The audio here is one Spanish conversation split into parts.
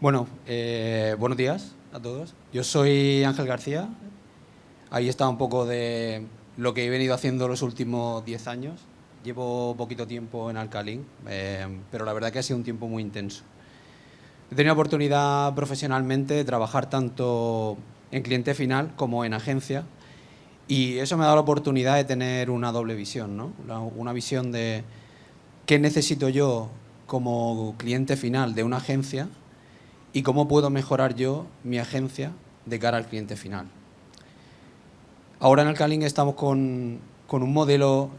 Buenos días a todos. Yo soy Ángel García. Ahí está un poco de lo que he venido haciendo los últimos 10 años. Llevo poquito tiempo en Alcalín, pero la verdad que ha sido un tiempo muy intenso. He tenido la oportunidad profesionalmente de trabajar tanto en cliente final como en agencia, y eso me ha dado la oportunidad de tener una doble visión, ¿no? Una visión de qué necesito yo como cliente final de una agencia y cómo puedo mejorar yo mi agencia de cara al cliente final. Ahora en Alcalín estamos con un modelo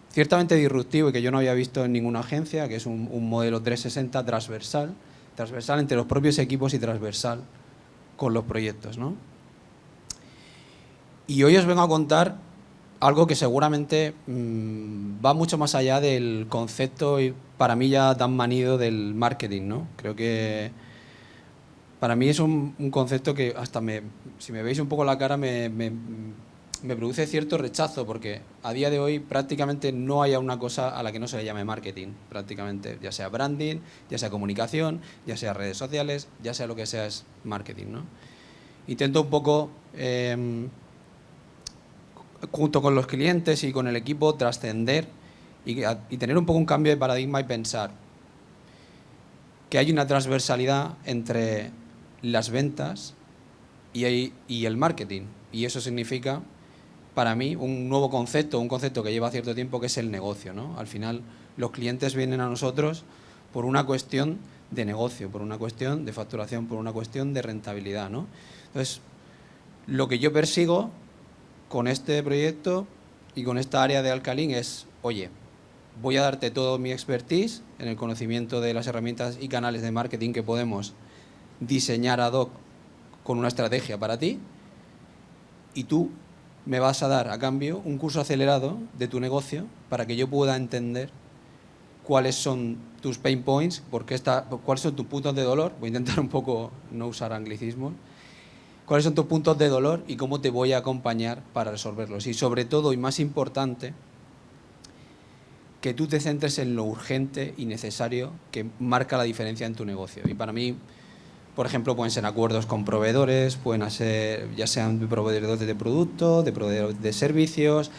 ciertamente disruptivo y que yo no había visto en ninguna agencia, que es un modelo 360 transversal entre los propios equipos y transversal con los proyectos, ¿no? Y hoy os vengo a contar algo que seguramente va mucho más allá del concepto, y para mí ya tan manido, del marketing, ¿no? Creo que para mí es un concepto que hasta si me veis un poco la cara me produce cierto rechazo, porque a día de hoy prácticamente no hay una cosa a la que no se le llame marketing, prácticamente, ya sea branding, ya sea comunicación, ya sea redes sociales, ya sea lo que sea, es marketing, ¿no? Intento un poco, junto con los clientes y con el equipo, trascender y tener un poco un cambio de paradigma y pensar que hay una transversalidad entre las ventas y el marketing. Y eso significa, para mí, un nuevo concepto, un concepto que lleva cierto tiempo, que es el negocio, ¿no? Al final, los clientes vienen a nosotros por una cuestión de negocio, por una cuestión de facturación, por una cuestión de rentabilidad, ¿no? Entonces, lo que yo persigo con este proyecto y con esta área de Alcalín es, oye, voy a darte todo mi expertise en el conocimiento de las herramientas y canales de marketing que podemos diseñar ad hoc con una estrategia para ti, y tú me vas a dar a cambio un curso acelerado de tu negocio para que yo pueda entender cuáles son tus pain points, cuáles son tus puntos de dolor. Voy a intentar un poco no usar anglicismos. Cuáles son tus puntos de dolor y cómo te voy a acompañar para resolverlos. Y sobre todo, y más importante, que tú te centres en lo urgente y necesario que marca la diferencia en tu negocio. Y para mí, por ejemplo, pueden ser acuerdos con proveedores, pueden ser, ya sean proveedores de producto, de proveedores de servicios,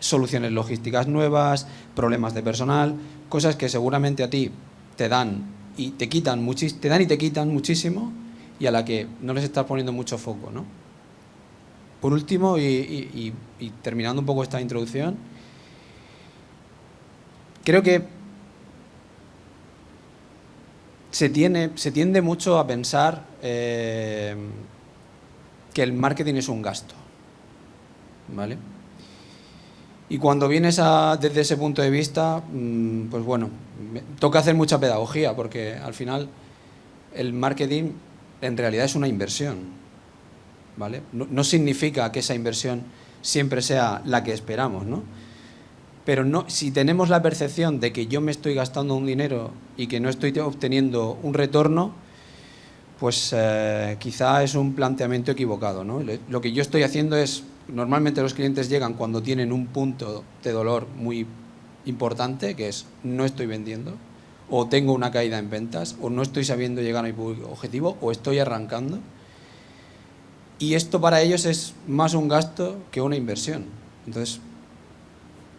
soluciones logísticas nuevas, problemas de personal, cosas que seguramente a ti te dan y te quitan muchísimo, y a la que no les estás poniendo mucho foco, ¿no? Por último, y terminando un poco esta introducción, creo que se tiende mucho a pensar que el marketing es un gasto, ¿vale? Y cuando vienes desde ese punto de vista, pues bueno, toca hacer mucha pedagogía, porque al final el marketing en realidad es una inversión, ¿vale? No significa que esa inversión siempre sea la que esperamos, ¿no? Pero no, si tenemos la percepción de que yo me estoy gastando un dinero y que no estoy obteniendo un retorno, pues quizá es un planteamiento equivocado, ¿no? Lo que yo estoy haciendo es, normalmente los clientes llegan cuando tienen un punto de dolor muy importante, que es no estoy vendiendo, o tengo una caída en ventas, o no estoy sabiendo llegar a mi público objetivo, o estoy arrancando. Y esto para ellos es más un gasto que una inversión. Entonces,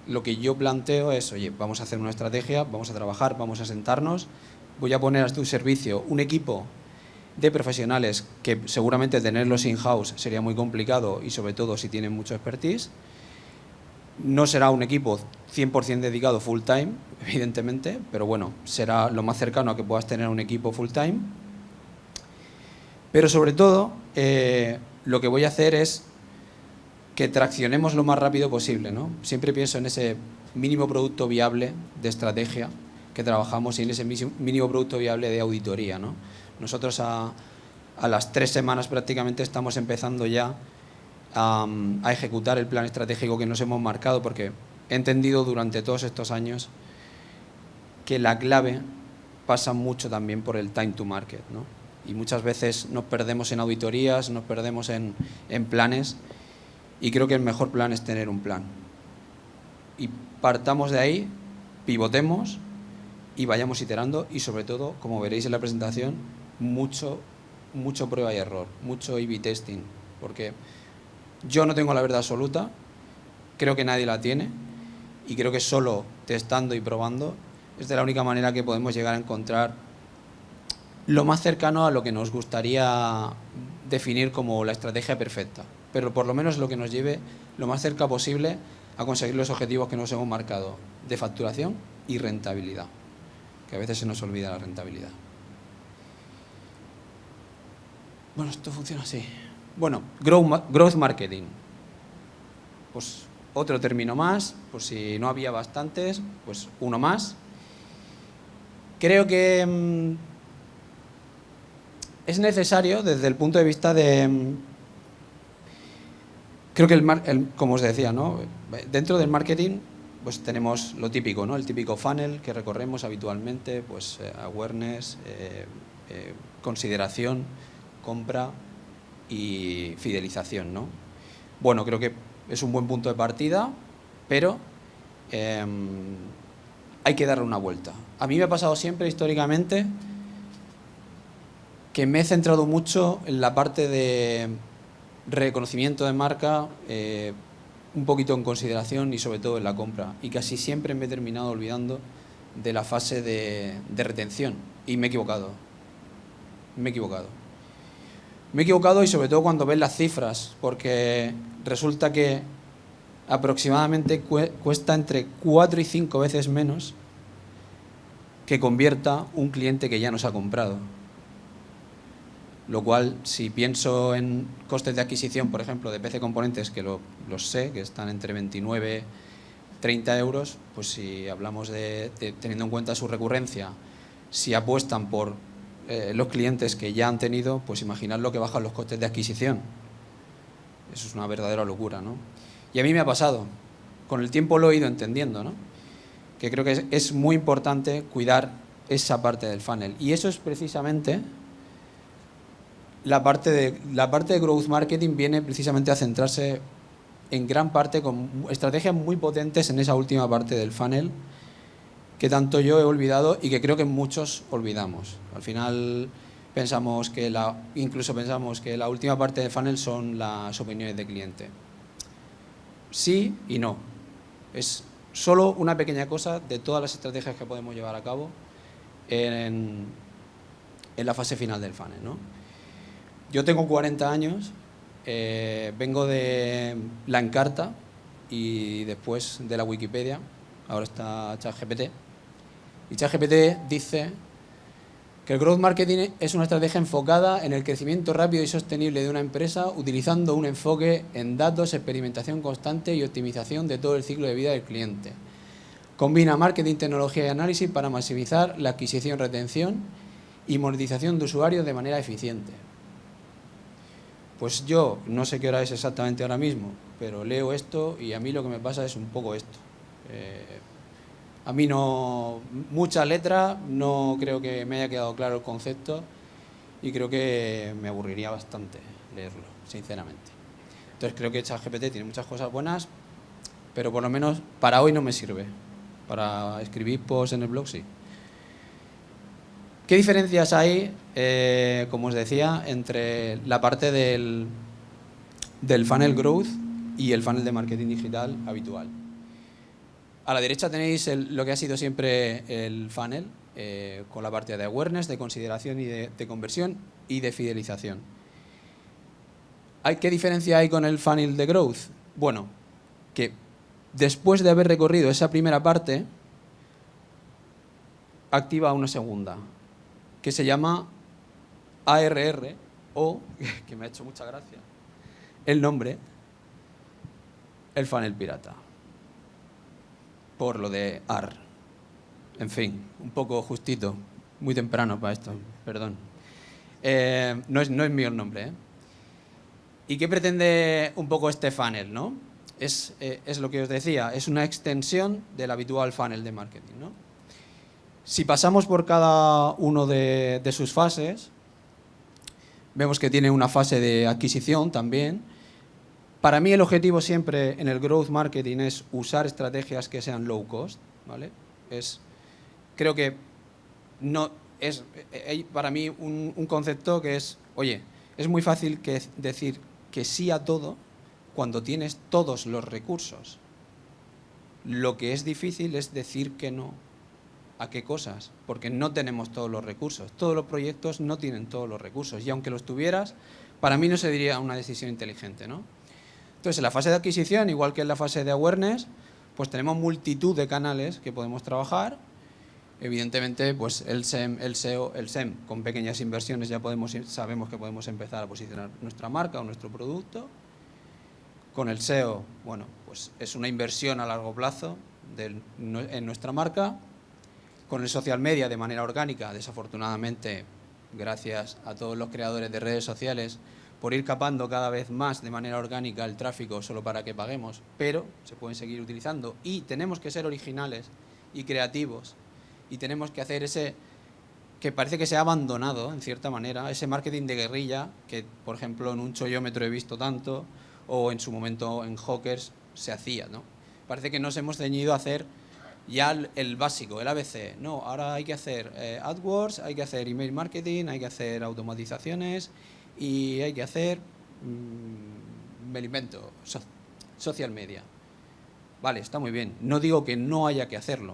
lo que yo planteo es, oye, vamos a hacer una estrategia, vamos a trabajar, vamos a sentarnos, voy a poner a tu servicio un equipo de profesionales que seguramente tenerlos in-house sería muy complicado, y sobre todo si tienen mucho expertise. No será un equipo 100% dedicado full time, evidentemente, pero bueno, será lo más cercano a que puedas tener un equipo full time. Pero sobre todo, lo que voy a hacer es que traccionemos lo más rápido posible, ¿no? Siempre pienso en ese mínimo producto viable de estrategia que trabajamos y en ese mínimo producto viable de auditoría, ¿no? Nosotros a las 3 semanas prácticamente estamos empezando ya a ejecutar el plan estratégico que nos hemos marcado, porque he entendido durante todos estos años que la clave pasa mucho también por el time to market, ¿no? Y muchas veces nos perdemos en auditorías, nos perdemos en planes, y creo que el mejor plan es tener un plan. Y partamos de ahí, pivotemos y vayamos iterando, y sobre todo, como veréis en la presentación, mucho prueba y error, mucho A/B testing, porque yo no tengo la verdad absoluta, creo que nadie la tiene, y creo que solo testando y probando es de la única manera que podemos llegar a encontrar lo más cercano a lo que nos gustaría definir como la estrategia perfecta, pero por lo menos lo que nos lleve lo más cerca posible a conseguir los objetivos que nos hemos marcado de facturación y rentabilidad, que a veces se nos olvida la rentabilidad. Bueno, esto funciona así. Bueno, growth marketing. Pues otro término más, por si no había bastantes, pues uno más. Creo que es necesario desde el punto de vista de... Creo que como os decía, ¿no? Dentro del marketing pues tenemos lo típico, ¿no? El típico funnel que recorremos habitualmente, pues awareness, consideración, compra y fidelización, ¿no? Bueno, creo que es un buen punto de partida, pero hay que darle una vuelta. A mí me ha pasado siempre históricamente que me he centrado mucho en la parte de reconocimiento de marca, un poquito en consideración y sobre todo en la compra. Y casi siempre me he terminado olvidando de la fase de retención. Y me he equivocado. Me he equivocado y sobre todo cuando ves las cifras, porque resulta que aproximadamente cuesta entre 4 y 5 veces menos que convierta un cliente que ya nos ha comprado. Lo cual, si pienso en costes de adquisición, por ejemplo, de PC Componentes, que los sé, que están entre 29 y 30 euros, pues si hablamos de teniendo en cuenta su recurrencia, si apuestan por los clientes que ya han tenido, pues imaginad lo que bajan los costes de adquisición. Eso es una verdadera locura, ¿no? Y a mí me ha pasado. Con el tiempo lo he ido entendiendo, ¿no? Que creo que es muy importante cuidar esa parte del funnel. Y eso es precisamente... La parte de growth marketing viene precisamente a centrarse en gran parte con estrategias muy potentes en esa última parte del funnel que tanto yo he olvidado y que creo que muchos olvidamos. Al final incluso pensamos que la última parte del funnel son las opiniones de cliente. Sí y no. Es solo una pequeña cosa de todas las estrategias que podemos llevar a cabo en la fase final del funnel, ¿no? Yo tengo 40 años, vengo de la Encarta y después de la Wikipedia, ahora está ChatGPT. Y ChatGPT dice que el growth marketing es una estrategia enfocada en el crecimiento rápido y sostenible de una empresa utilizando un enfoque en datos, experimentación constante y optimización de todo el ciclo de vida del cliente. Combina marketing, tecnología y análisis para maximizar la adquisición, retención y monetización de usuarios de manera eficiente. Pues yo no sé qué hora es exactamente ahora mismo, pero leo esto y a mí lo que me pasa es un poco esto. A mí no... Mucha letra, no creo que me haya quedado claro el concepto y creo que me aburriría bastante leerlo, sinceramente. Entonces creo que ChatGPT tiene muchas cosas buenas, pero por lo menos para hoy no me sirve. Para escribir posts en el blog sí. ¿Qué diferencias hay, como os decía, entre la parte del funnel growth y el funnel de marketing digital habitual? A la derecha tenéis lo que ha sido siempre el funnel, con la parte de awareness, de consideración y de conversión y de fidelización. ¿Qué diferencia hay con el funnel de growth? Bueno, que después de haber recorrido esa primera parte, activa una segunda, que se llama ARR, o, que me ha hecho mucha gracia, el nombre, el funnel pirata. Por lo de AR. En fin, un poco justito, muy temprano para esto, perdón. No es mío el nombre, ¿eh? ¿Y qué pretende un poco este funnel, no? Es lo que os decía, es una extensión del habitual funnel de marketing, ¿no? Si pasamos por cada uno de sus fases, vemos que tiene una fase de adquisición también. Para mí el objetivo siempre en el growth marketing es usar estrategias que sean low cost, ¿vale? Creo que no, es para mí un concepto que es, oye, es muy fácil decir que sí a todo cuando tienes todos los recursos. Lo que es difícil es decir que no a qué cosas, porque no tenemos todos los recursos. Todos los proyectos no tienen todos los recursos y aunque los tuvieras, para mí no se diría una decisión inteligente, ¿no? Entonces, en la fase de adquisición, igual que en la fase de awareness, pues tenemos multitud de canales que podemos trabajar. Evidentemente, pues el SEM, el SEO, el SEM, con pequeñas inversiones ya sabemos que podemos empezar a posicionar nuestra marca o nuestro producto. Con el SEO, bueno, pues es una inversión a largo plazo en nuestra marca. Con el social media de manera orgánica, desafortunadamente, gracias a todos los creadores de redes sociales, por ir capando cada vez más de manera orgánica el tráfico solo para que paguemos, pero se pueden seguir utilizando y tenemos que ser originales y creativos y tenemos que hacer ese que parece que se ha abandonado en cierta manera, ese marketing de guerrilla que, por ejemplo, en un chollómetro he visto tanto o en su momento en Hawkers se hacía, ¿no? Parece que nos hemos ceñido a hacer ya el básico, el ABC. No, ahora hay que hacer AdWords, hay que hacer email marketing, hay que hacer automatizaciones y hay que hacer, me lo invento, social media. Vale, está muy bien. No digo que no haya que hacerlo,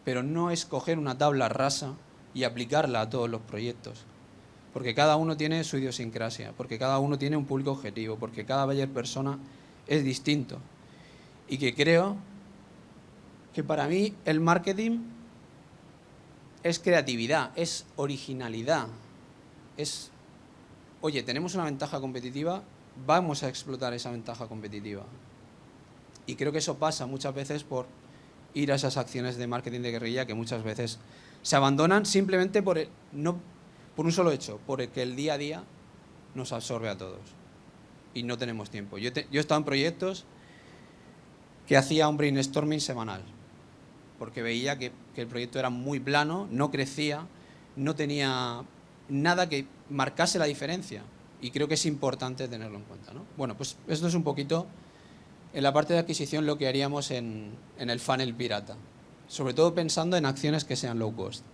pero no es coger una tabla rasa y aplicarla a todos los proyectos. Porque cada uno tiene su idiosincrasia, porque cada uno tiene un público objetivo, porque cada buyer persona es distinto. Y que creo que para mí el marketing es creatividad, es originalidad, es, oye, tenemos una ventaja competitiva, vamos a explotar esa ventaja competitiva. Y creo que eso pasa muchas veces por ir a esas acciones de marketing de guerrilla que muchas veces se abandonan simplemente por un solo hecho, por el que el día a día nos absorbe a todos y no tenemos tiempo. Yo he estado en proyectos que hacía un brainstorming semanal, porque veía que el proyecto era muy plano, no crecía, no tenía nada que marcase la diferencia. Y creo que es importante tenerlo en cuenta, ¿no? Bueno, pues esto es un poquito, en la parte de adquisición, lo que haríamos en el funnel pirata. Sobre todo pensando en acciones que sean low cost.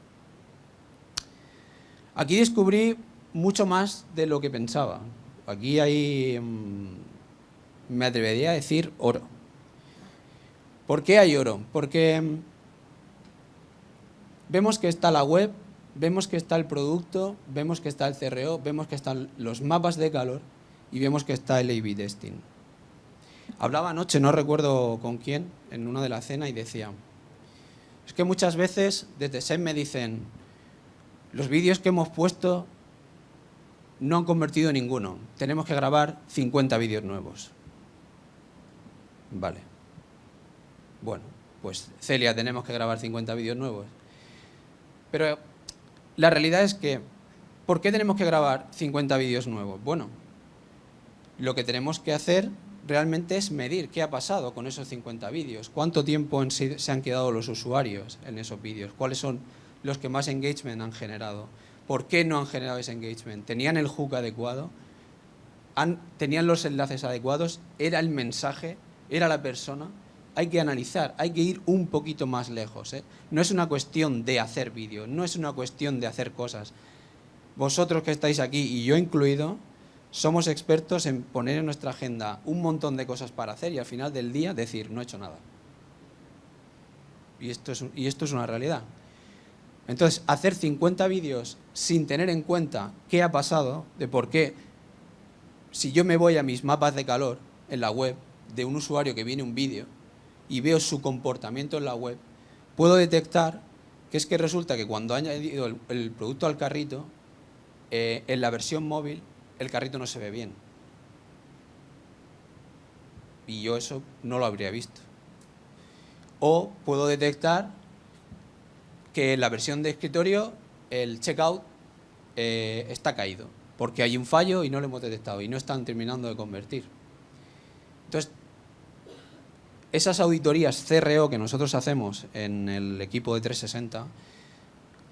Aquí descubrí mucho más de lo que pensaba. Aquí hay, me atrevería a decir, oro. ¿Por qué hay oro? Porque vemos que está la web, vemos que está el producto, vemos que está el CRO, vemos que están los mapas de calor y vemos que está el A/B testing. Hablaba anoche, no recuerdo con quién, en una de la cena y decía, es que muchas veces desde SEM me dicen, los vídeos que hemos puesto no han convertido ninguno, tenemos que grabar 50 vídeos nuevos. Vale. Bueno, pues Celia, tenemos que grabar 50 vídeos nuevos. Pero la realidad es que, ¿por qué tenemos que grabar 50 vídeos nuevos? Bueno, lo que tenemos que hacer realmente es medir qué ha pasado con esos 50 vídeos, cuánto tiempo se han quedado los usuarios en esos vídeos, cuáles son los que más engagement han generado, por qué no han generado ese engagement, tenían el hook adecuado, tenían los enlaces adecuados, era el mensaje, era la persona. Hay que analizar, hay que ir un poquito más lejos, ¿eh? No es una cuestión de hacer vídeos, no es una cuestión de hacer cosas. Vosotros que estáis aquí, y yo incluido, somos expertos en poner en nuestra agenda un montón de cosas para hacer y al final del día decir, no he hecho nada. Y esto es una realidad. Entonces, hacer 50 vídeos sin tener en cuenta qué ha pasado, de por qué, si yo me voy a mis mapas de calor en la web de un usuario que viene un vídeo, y veo su comportamiento en la web, puedo detectar que es que resulta que cuando ha añadido el producto al carrito, en la versión móvil, el carrito no se ve bien. Y yo eso no lo habría visto. O puedo detectar que en la versión de escritorio el checkout está caído, porque hay un fallo y no lo hemos detectado y no están terminando de convertir. Entonces, esas auditorías CRO que nosotros hacemos en el equipo de 360,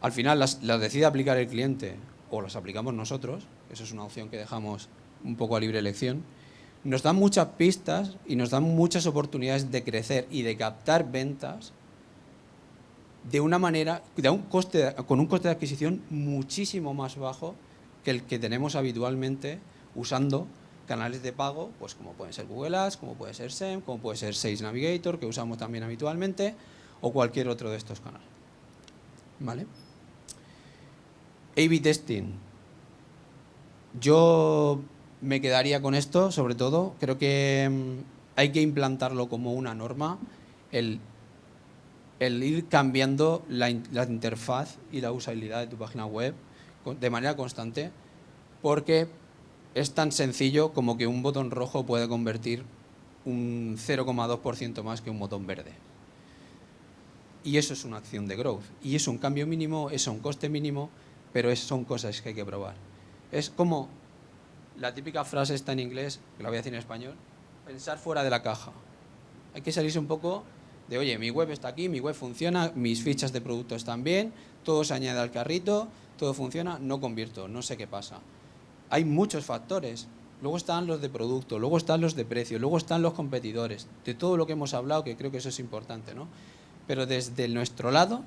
al final las decide aplicar el cliente o las aplicamos nosotros, eso es una opción que dejamos un poco a libre elección, nos dan muchas pistas y nos dan muchas oportunidades de crecer y de captar ventas de una manera, con un coste de adquisición muchísimo más bajo que el que tenemos habitualmente usando canales de pago, pues como pueden ser Google Ads, como puede ser SEM, como puede ser Sales Navigator, que usamos también habitualmente, o cualquier otro de estos canales. ¿Vale? A/B testing. Yo me quedaría con esto, sobre todo. Creo que hay que implantarlo como una norma, el ir cambiando la interfaz y la usabilidad de tu página web de manera constante, porque es tan sencillo como que un botón rojo puede convertir un 0,2% más que un botón verde. Y eso es una acción de growth. Y es un cambio mínimo, es un coste mínimo, pero son cosas que hay que probar. Es como la típica frase está en inglés, que la voy a decir en español, pensar fuera de la caja. Hay que salirse un poco de, oye, mi web está aquí, mi web funciona, mis fichas de producto están bien, todo se añade al carrito, todo funciona, no convierto, no sé qué pasa. Hay muchos factores. Luego están los de producto, luego están los de precio, luego están los competidores, de todo lo que hemos hablado, que creo que eso es importante, ¿no? Pero desde nuestro lado,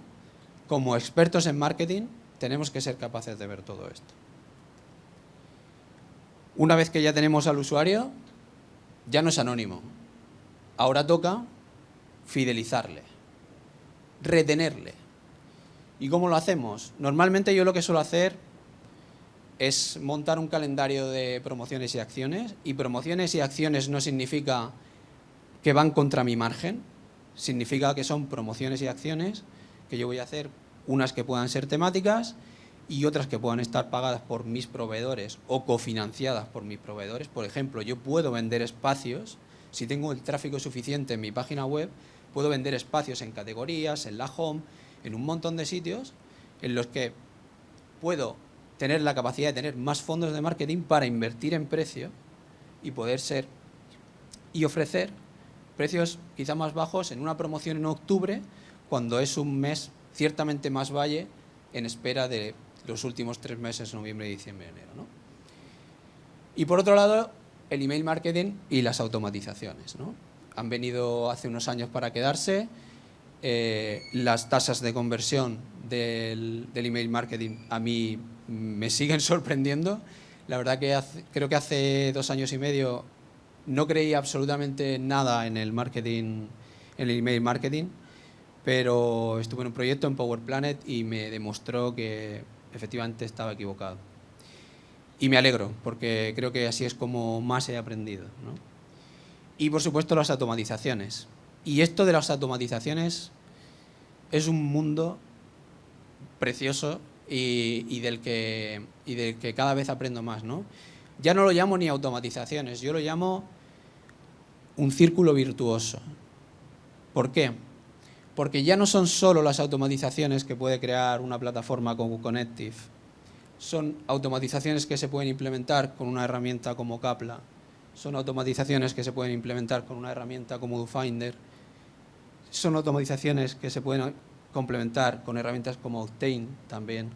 como expertos en marketing, tenemos que ser capaces de ver todo esto. Una vez que ya tenemos al usuario, ya no es anónimo. Ahora toca fidelizarle, retenerle. ¿Y cómo lo hacemos? Normalmente yo lo que suelo hacer es montar un calendario de promociones y acciones. Y promociones y acciones no significa que van contra mi margen, significa que son promociones y acciones que yo voy a hacer, unas que puedan ser temáticas y otras que puedan estar pagadas por mis proveedores o cofinanciadas por mis proveedores. Por ejemplo, yo puedo vender espacios, si tengo el tráfico suficiente en mi página web, puedo vender espacios en categorías, en la home, en un montón de sitios en los que puedo tener la capacidad de tener más fondos de marketing para invertir en precio y poder ser y ofrecer precios quizá más bajos en una promoción en octubre, cuando es un mes ciertamente más valle en espera de los últimos 3 meses, noviembre, diciembre, enero, ¿no? Y por otro lado, el email marketing y las automatizaciones, ¿no? Han venido hace unos años para quedarse. Las tasas de conversión del email marketing a mí me siguen sorprendiendo. La verdad que creo que hace 2 años y medio no creía absolutamente nada en el marketing, en el email marketing, pero estuve en un proyecto en Power Planet y me demostró que efectivamente estaba equivocado. Y me alegro, porque creo que así es como más he aprendido, ¿no? Y por supuesto las automatizaciones. Y esto de las automatizaciones es un mundo precioso y del que cada vez aprendo más, ¿no? Ya no lo llamo ni automatizaciones, yo lo llamo un círculo virtuoso. ¿Por qué? Porque ya no son solo las automatizaciones que puede crear una plataforma como Connective, son automatizaciones que se pueden implementar con una herramienta como Kapla, son automatizaciones que se pueden implementar con una herramienta como DoFinder, son automatizaciones que se pueden complementar con herramientas como Octane también.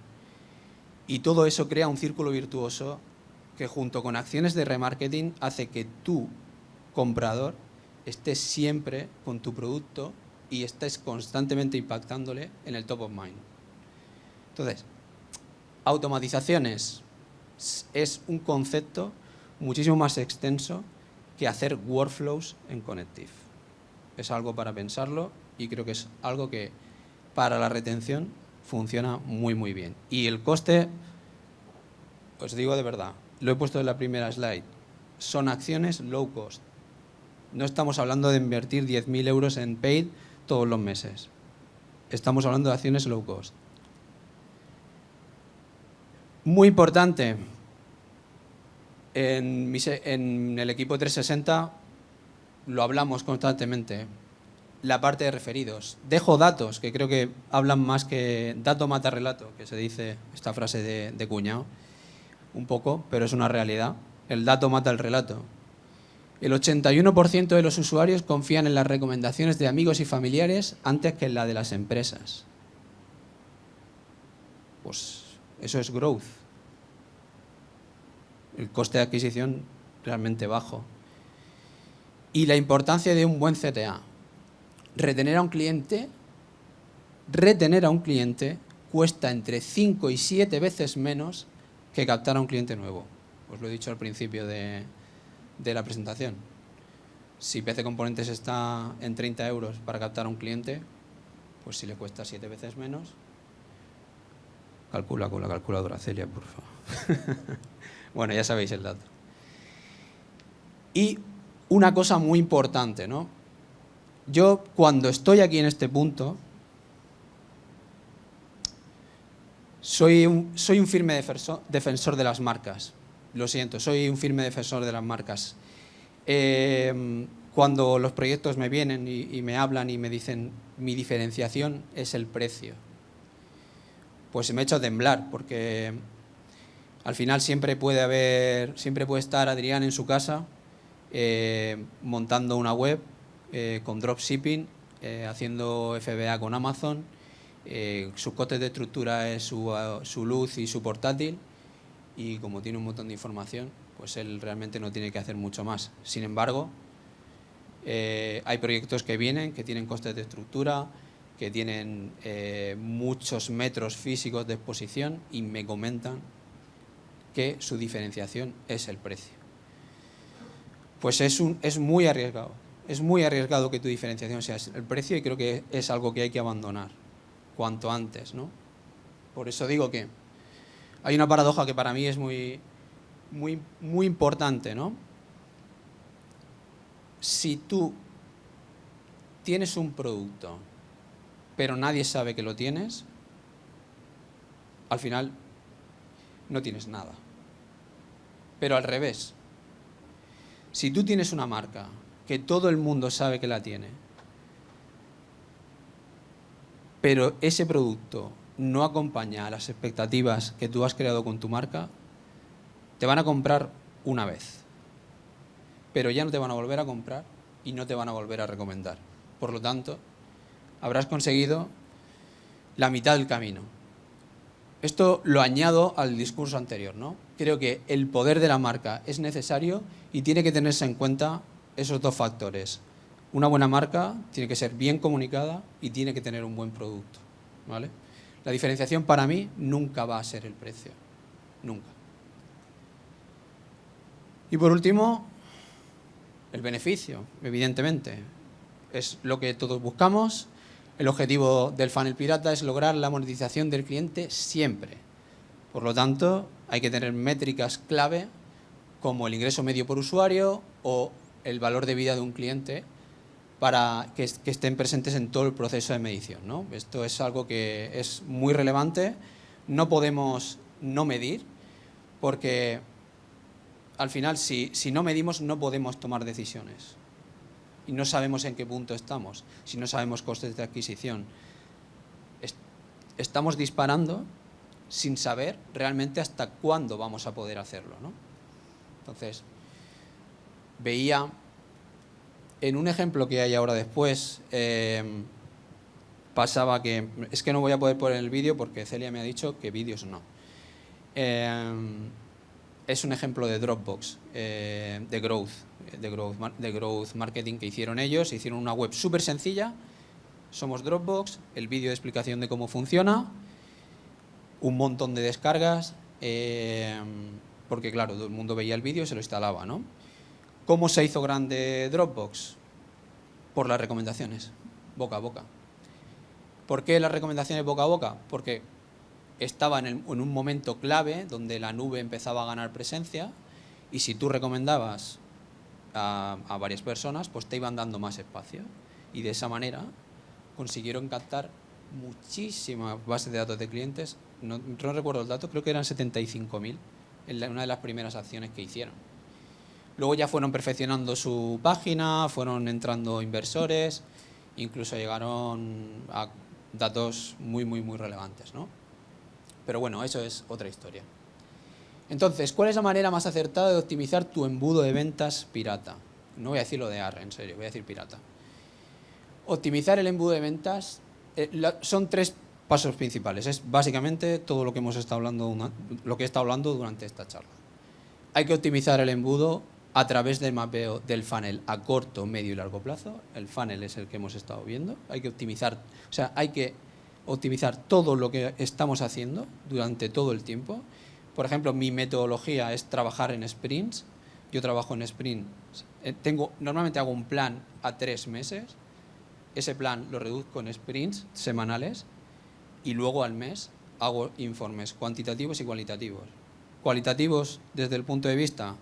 Y todo eso crea un círculo virtuoso que junto con acciones de remarketing hace que tú, comprador, estés siempre con tu producto y estés constantemente impactándole en el top of mind. Entonces, automatizaciones es un concepto muchísimo más extenso que hacer workflows en Connective. Es algo para pensarlo y creo que es algo que para la retención funciona muy muy bien. Y el coste, os digo de verdad, lo he puesto en la primera slide, son acciones low cost. No estamos hablando de invertir 10.000 euros en paid todos los meses. Estamos hablando de acciones low cost. Muy importante, en el equipo 360 lo hablamos constantemente, la parte de referidos. Dejo datos, que creo que hablan más que dato mata relato, que se dice esta frase de cuñado, un poco, pero es una realidad. El dato mata el relato. El 81% de los usuarios confían en las recomendaciones de amigos y familiares antes que en la de las empresas. Pues eso es growth. El coste de adquisición realmente bajo. Y la importancia de un buen CTA. Retener a un cliente retener a un cliente cuesta entre 5 y 7 veces menos que captar a un cliente nuevo. Os lo he dicho al principio de la presentación. Si PC Componentes está en 30 euros para captar a un cliente, pues si le cuesta 7 veces menos, calcula con la calculadora, Celia, por favor. Bueno, ya sabéis el dato. Y una cosa muy importante, ¿no? Yo, cuando estoy aquí en este punto, soy un firme defensor de las marcas. Lo siento, soy un firme defensor de las marcas. Cuando los proyectos me vienen y me hablan y me dicen mi diferenciación es el precio, pues se me echa a temblar, porque al final siempre puede estar Adrián en su casa montando una web con dropshipping, haciendo FBA con Amazon, sus costes de estructura es su luz y su portátil, y como tiene un montón de información, pues él realmente no tiene que hacer mucho más. Sin embargo, hay proyectos que vienen, que tienen costes de estructura, que tienen muchos metros físicos de exposición y me comentan que su diferenciación es el precio. Pues es muy arriesgado. Es muy arriesgado que tu diferenciación sea el precio, y creo que es algo que hay que abandonar cuanto antes, ¿no? Por eso digo que hay una paradoja que para mí es muy importante, ¿no? Si tú tienes un producto, pero nadie sabe que lo tienes, al final no tienes nada. Pero al revés, si tú tienes una marca que todo el mundo sabe que la tiene, pero ese producto no acompaña a las expectativas que tú has creado con tu marca, te van a comprar una vez, pero ya no te van a volver a comprar y no te van a volver a recomendar. Por lo tanto, habrás conseguido la mitad del camino. Esto lo añado al discurso anterior, ¿no? Creo que el poder de la marca es necesario y tiene que tenerse en cuenta esos dos factores. Una buena marca tiene que ser bien comunicada y tiene que tener un buen producto, ¿vale? La diferenciación para mí nunca va a ser el precio, nunca. Y por último, el beneficio, evidentemente. Es lo que todos buscamos. El objetivo del funnel pirata es lograr la monetización del cliente siempre. Por lo tanto, hay que tener métricas clave como el ingreso medio por usuario o el valor de vida de un cliente para que estén presentes en todo el proceso de medición, ¿no? Esto es algo que es muy relevante. No podemos no medir, porque al final si no medimos no podemos tomar decisiones. Y no sabemos en qué punto estamos, si no sabemos costes de adquisición. Estamos disparando sin saber realmente hasta cuándo vamos a poder hacerlo, ¿no? Entonces, veía en un ejemplo que hay ahora después, pasaba que, es que no voy a poder poner el vídeo porque Celia me ha dicho que vídeos no. Es un ejemplo de Dropbox, de growth marketing que hicieron ellos. Hicieron una web súper sencilla. Somos Dropbox, el vídeo de explicación de cómo funciona, un montón de descargas, porque claro, todo el mundo veía el vídeo y se lo instalaba, ¿no? ¿Cómo se hizo grande Dropbox? Por las recomendaciones, boca a boca. ¿Por qué las recomendaciones boca a boca? Porque estaba en un momento clave donde la nube empezaba a ganar presencia, y si tú recomendabas a varias personas, pues te iban dando más espacio, y de esa manera consiguieron captar muchísimas bases de datos de clientes. No recuerdo el dato, creo que eran 75.000 en una de las primeras acciones que hicieron. Luego ya fueron perfeccionando su página, fueron entrando inversores, incluso llegaron a datos muy relevantes, ¿no? Pero bueno, eso es otra historia. Entonces, ¿cuál es la manera más acertada de optimizar tu embudo de ventas pirata? No voy a decir lo de AR, en serio, voy a decir pirata. Optimizar el embudo de ventas son 3 pasos principales. Es básicamente todo lo que hemos estado hablando, lo que he estado hablando durante esta charla. Hay que optimizar el embudo a través del mapeo del funnel a corto, medio y largo plazo. El funnel es el que hemos estado viendo. Hay que optimizar, o sea, hay que optimizar todo lo que estamos haciendo durante todo el tiempo. Por ejemplo, mi metodología es trabajar en sprints. Yo trabajo en sprints. Normalmente hago un plan a 3 meses. Ese plan lo reduzco en sprints semanales y luego al mes hago informes cuantitativos y cualitativos. Cualitativos desde el punto de vista,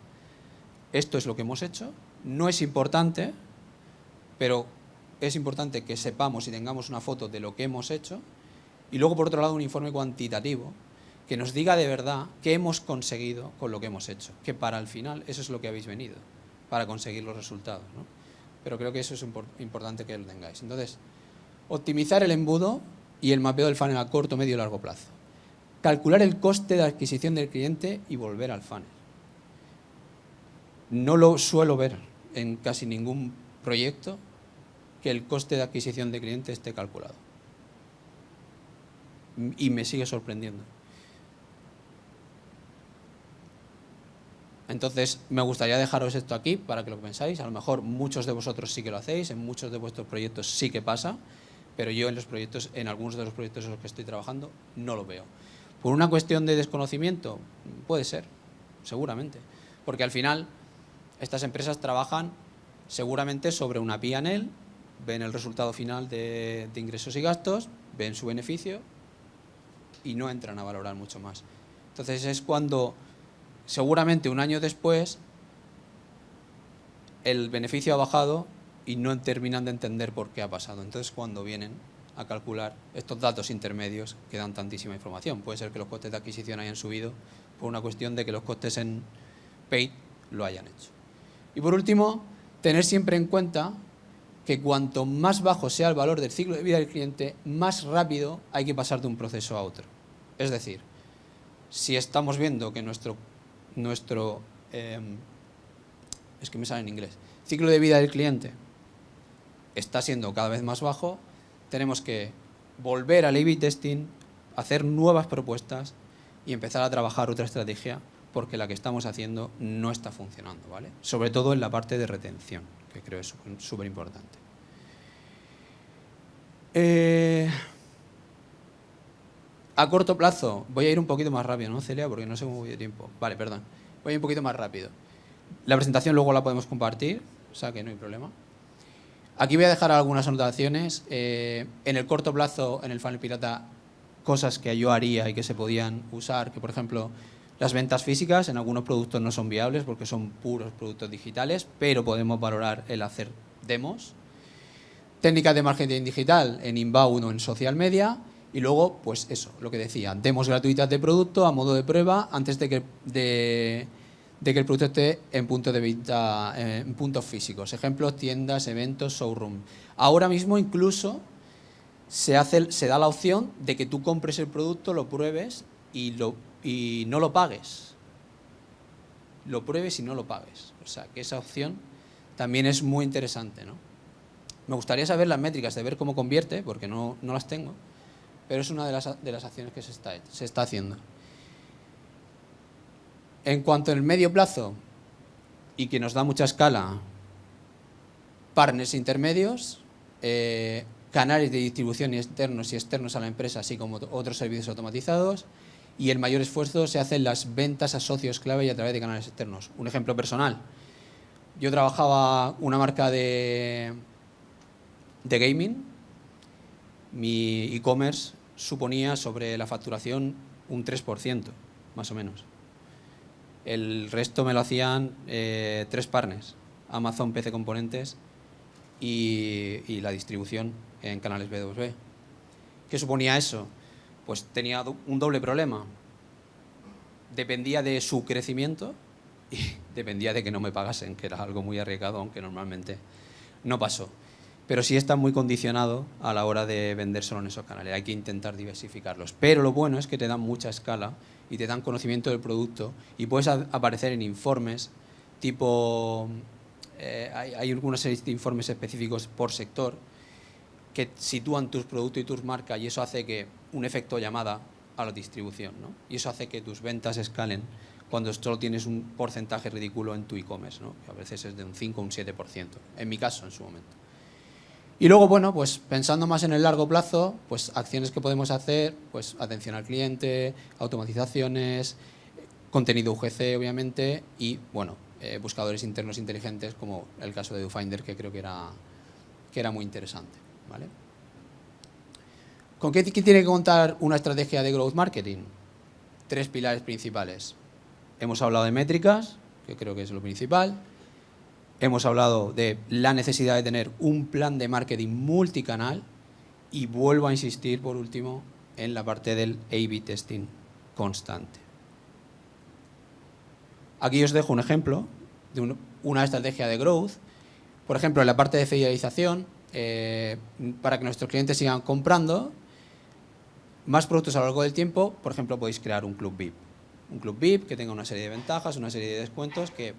esto es lo que hemos hecho, no es importante, pero es importante que sepamos y tengamos una foto de lo que hemos hecho. Y luego, por otro lado, un informe cuantitativo que nos diga de verdad qué hemos conseguido con lo que hemos hecho. Que para el final, eso es lo que habéis venido, para conseguir los resultados, ¿no? Pero creo que eso es importante que lo tengáis. Entonces, optimizar el embudo y el mapeo del funnel a corto, medio y largo plazo. Calcular el coste de adquisición del cliente y volver al funnel. No lo suelo ver en casi ningún proyecto que el coste de adquisición de cliente esté calculado. Y me sigue sorprendiendo. Entonces, me gustaría dejaros esto aquí para que lo pensáis. A lo mejor muchos de vosotros sí que lo hacéis, en muchos de vuestros proyectos sí que pasa, pero yo en algunos de los proyectos en los que estoy trabajando, no lo veo. ¿Por una cuestión de desconocimiento? Puede ser, seguramente. Porque al final, estas empresas trabajan seguramente sobre una P&L, ven el resultado final de ingresos y gastos, ven su beneficio y no entran a valorar mucho más. Entonces es cuando, seguramente un año después, el beneficio ha bajado y no terminan de entender por qué ha pasado. Entonces cuando vienen a calcular estos datos intermedios que dan tantísima información. Puede ser que los costes de adquisición hayan subido por una cuestión de que los costes en paid lo hayan hecho. Y por último, tener siempre en cuenta que cuanto más bajo sea el valor del ciclo de vida del cliente, más rápido hay que pasar de un proceso a otro. Es decir, si estamos viendo que nuestro es que me sale en inglés, ciclo de vida del cliente está siendo cada vez más bajo, tenemos que volver al A/B testing, hacer nuevas propuestas y empezar a trabajar otra estrategia porque la que estamos haciendo no está funcionando, ¿vale? Sobre todo en la parte de retención, que creo es súper importante. A corto plazo, voy a ir un poquito más rápido, ¿no, Celia? Porque no sé cómo voy de tiempo. Vale, perdón. Voy a ir un poquito más rápido. La presentación luego la podemos compartir, o sea que no hay problema. Aquí voy a dejar algunas anotaciones. En el corto plazo, en el funnel pirata, cosas que yo haría y que se podían usar, que por ejemplo, las ventas físicas en algunos productos no son viables porque son puros productos digitales, pero podemos valorar el hacer demos. Técnicas de marketing digital en inbound o en social media. Y luego, pues eso, lo que decía, demos gratuitas de producto a modo de prueba antes de que el producto esté en punto de venta, en puntos físicos. Ejemplos, tiendas, eventos, showroom. Ahora mismo incluso se da la opción de que tú compres el producto, lo pruebes y no lo pagues. Lo pruebes y no lo pagues. O sea, que esa opción también es muy interesante, ¿no? Me gustaría saber las métricas, de ver cómo convierte, porque no las tengo, pero es una de las acciones que se está haciendo. En cuanto al medio plazo, y que nos da mucha escala, partners intermedios, canales de distribución internos y externos a la empresa, así como otros servicios automatizados, y el mayor esfuerzo se hace en las ventas a socios clave y a través de canales externos. Un ejemplo personal. Yo trabajaba una marca de gaming. Mi e-commerce suponía sobre la facturación un 3%, más o menos. El resto me lo hacían 3 partners, Amazon, PC Componentes y la distribución en canales B2B. ¿Qué suponía eso? Pues tenía un doble problema. Dependía de su crecimiento y dependía de que no me pagasen, que era algo muy arriesgado, aunque normalmente no pasó. Pero sí está muy condicionado a la hora de vender solo en esos canales. Hay que intentar diversificarlos. Pero lo bueno es que te dan mucha escala y te dan conocimiento del producto y puedes aparecer en informes tipo... hay alguna serie de informes específicos por sector que sitúan tus productos y tus marcas y eso hace que un efecto llamada a la distribución, ¿no? Y eso hace que tus ventas escalen cuando solo tienes un porcentaje ridículo en tu e-commerce, ¿no? Que a veces es de un 5 o un 7%. En mi caso, en su momento. Y luego, bueno, pues pensando más en el largo plazo, pues acciones que podemos hacer, pues atención al cliente, automatizaciones, contenido UGC, obviamente, y, bueno, buscadores internos inteligentes, como el caso de DoFinder, que creo que era muy interesante, ¿vale? ¿Con qué tiene que contar una estrategia de growth marketing? 3 pilares principales. Hemos hablado de métricas, que creo que es lo principal. Hemos hablado de la necesidad de tener un plan de marketing multicanal y vuelvo a insistir, por último, en la parte del A/B testing constante. Aquí os dejo un ejemplo de una estrategia de growth. Por ejemplo, en la parte de fidelización, para que nuestros clientes sigan comprando más productos a lo largo del tiempo, por ejemplo, podéis crear un club VIP. Un club VIP que tenga una serie de ventajas, una serie de descuentos que,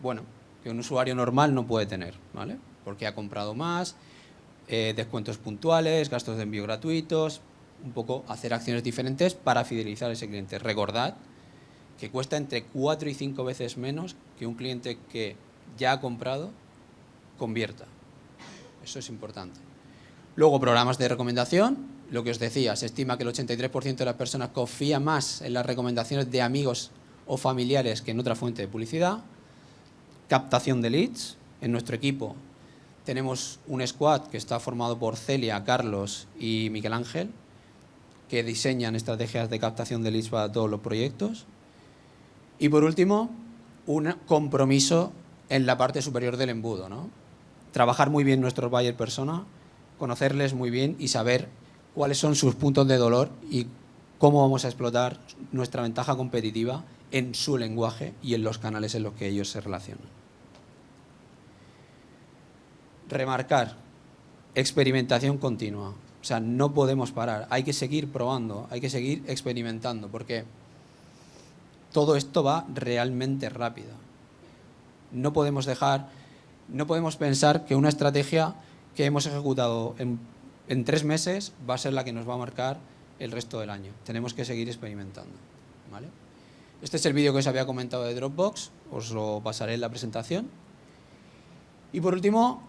bueno, que un usuario normal no puede tener, ¿vale? Porque ha comprado más, descuentos puntuales, gastos de envío gratuitos, un poco hacer acciones diferentes para fidelizar a ese cliente. Recordad que cuesta entre 4 y 5 veces menos que un cliente que ya ha comprado convierta. Eso es importante. Luego, programas de recomendación. Lo que os decía, se estima que el 83% de las personas confía más en las recomendaciones de amigos o familiares que en otra fuente de publicidad. Captación de leads. En nuestro equipo tenemos un squad que está formado por Celia, Carlos y Miguel Ángel, que diseñan estrategias de captación de leads para todos los proyectos. Y por último, un compromiso en la parte superior del embudo, ¿no? Trabajar muy bien nuestros buyer persona, conocerles muy bien y saber cuáles son sus puntos de dolor y cómo vamos a explotar nuestra ventaja competitiva en su lenguaje y en los canales en los que ellos se relacionan. Remarcar, experimentación continua. O sea, no podemos parar, hay que seguir probando, hay que seguir experimentando, porque todo esto va realmente rápido. No podemos pensar que una estrategia que hemos ejecutado en 3 meses va a ser la que nos va a marcar el resto del año. Tenemos que seguir experimentando, ¿vale? Este es el vídeo que os había comentado de Dropbox, os lo pasaré en la presentación. Y por último,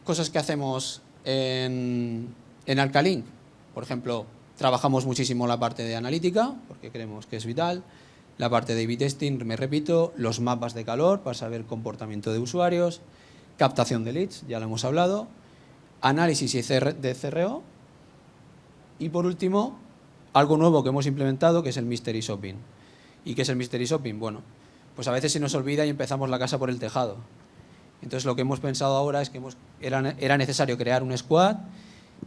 cosas que hacemos en Alcalink. Por ejemplo, trabajamos muchísimo la parte de analítica, porque creemos que es vital. La parte de A/B testing, me repito, los mapas de calor para saber comportamiento de usuarios, captación de leads, ya lo hemos hablado, análisis de CRO y por último, algo nuevo que hemos implementado que es el Mystery Shopping. ¿Y qué es el Mystery Shopping? Bueno, pues a veces se nos olvida y empezamos la casa por el tejado. Entonces lo que hemos pensado ahora es que era necesario crear un squad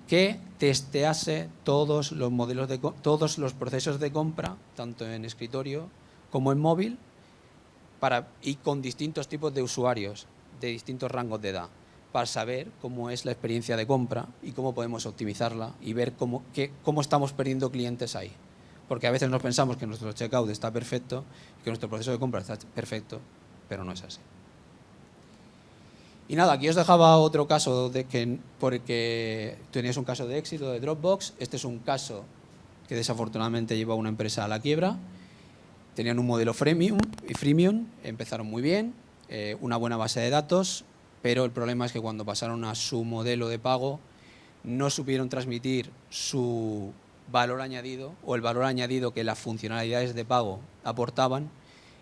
que testease todos los modelos todos los procesos de compra, tanto en escritorio como en móvil, y con distintos tipos de usuarios, de distintos rangos de edad, para saber cómo es la experiencia de compra y cómo podemos optimizarla y ver cómo estamos perdiendo clientes ahí. Porque a veces nos pensamos que nuestro checkout está perfecto y que nuestro proceso de compra está perfecto, pero no es así. Y nada, aquí os dejaba otro caso porque teníais un caso de éxito de Dropbox. Este es un caso que desafortunadamente llevó a una empresa a la quiebra. Tenían un modelo freemium, empezaron muy bien, una buena base de datos, pero el problema es que cuando pasaron a su modelo de pago no supieron transmitir su valor añadido o el valor añadido que las funcionalidades de pago aportaban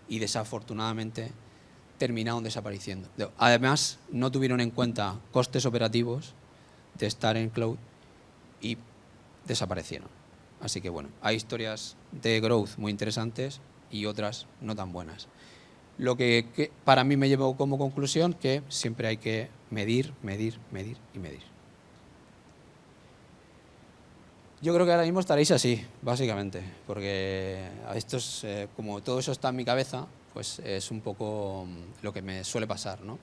y desafortunadamente terminaron desapareciendo. Además, no tuvieron en cuenta costes operativos de estar en cloud y desaparecieron. Así que bueno, hay historias de growth muy interesantes y otras no tan buenas. Lo que para mí me llevó como conclusión que siempre hay que medir, medir, medir y medir. Yo creo que ahora mismo estaréis así, básicamente, porque a estos, como todo eso está en mi cabeza, pues es un poco lo que me suele pasar, ¿no?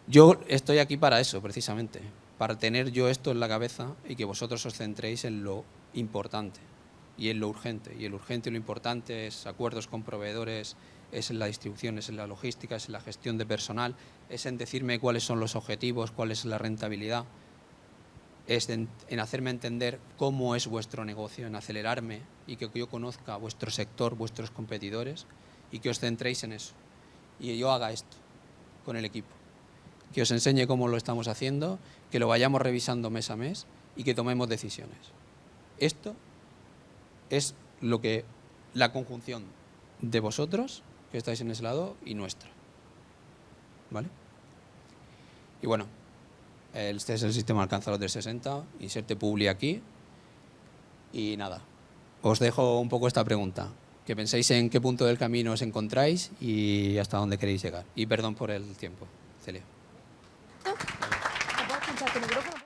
Yo estoy aquí para eso, precisamente, para tener yo esto en la cabeza y que vosotros os centréis en lo importante y en lo urgente. Y el urgente y lo importante es acuerdos con proveedores, es en la distribución, es en la logística, es en la gestión de personal, es en decirme cuáles son los objetivos, cuál es la rentabilidad, es en hacerme entender cómo es vuestro negocio, en acelerarme y que yo conozca vuestro sector, vuestros competidores y que os centréis en eso. Y yo haga esto con el equipo. que os enseñe cómo lo estamos haciendo, que lo vayamos revisando mes a mes y que tomemos decisiones. Esto es la conjunción de vosotros, que estáis en ese lado, y nuestra. ¿Vale? Y bueno, este es el sistema Alcanzalo 360, inserte publi aquí. Y nada, os dejo un poco esta pregunta. Que penséis en qué punto del camino os encontráis y hasta dónde queréis llegar. Y perdón por el tiempo, Celia. ¿Puedo pinchar tu micrófono?